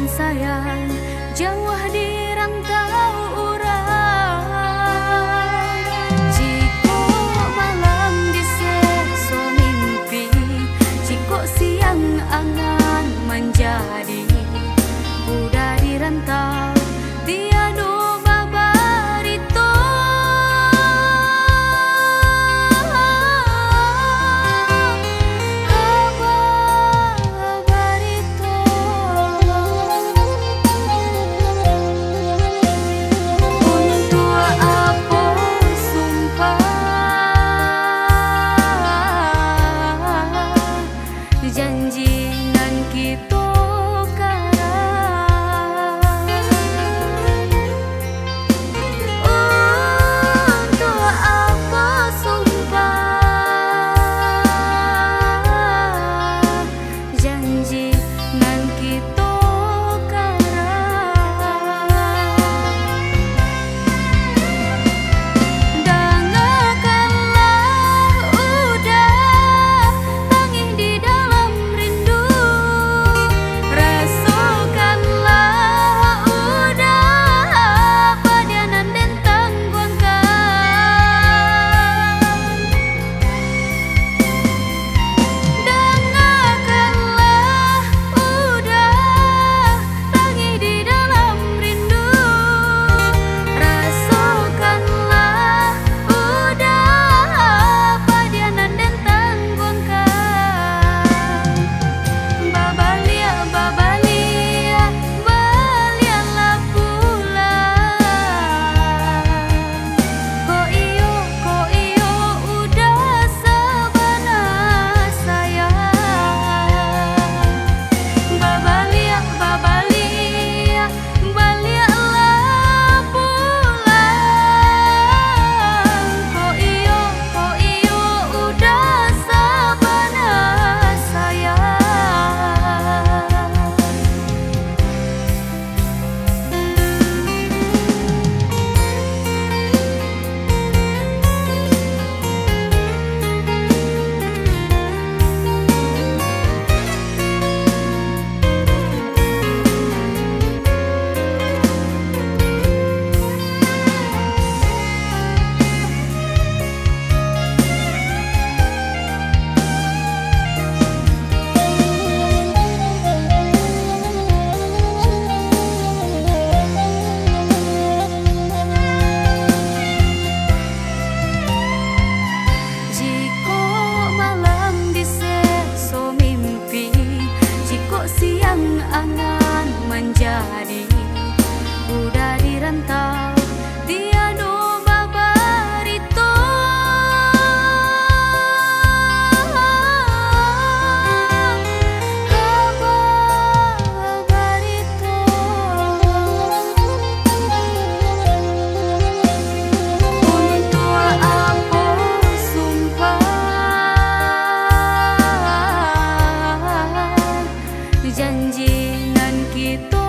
dan sayang jauh di rantau urang. Jika malam diseso mimpi, jika siang angan menjadi budak di rantau tiada babarito. Janji nan kita karang untuk apa sumpah, janji nan kita karang. Dengarkanlah udah tangis di dalam rindu, rasakanlah udah padanan dan tangguhkan. Dengarkanlah udah tangis di dalam rindu, rasakanlah udah padanan dan tangguhkan. Babalia, babalia, balialah pulang. Ko iyo udah sabana sayang. Babalia, babalia, balialah pulang. Ko iyo udah sabana sayang. Jika malam diseso mimpi, jika siang angan menjadi budak di rantau tiada babarito. Babarito untuk apa sumpah, janji nan kita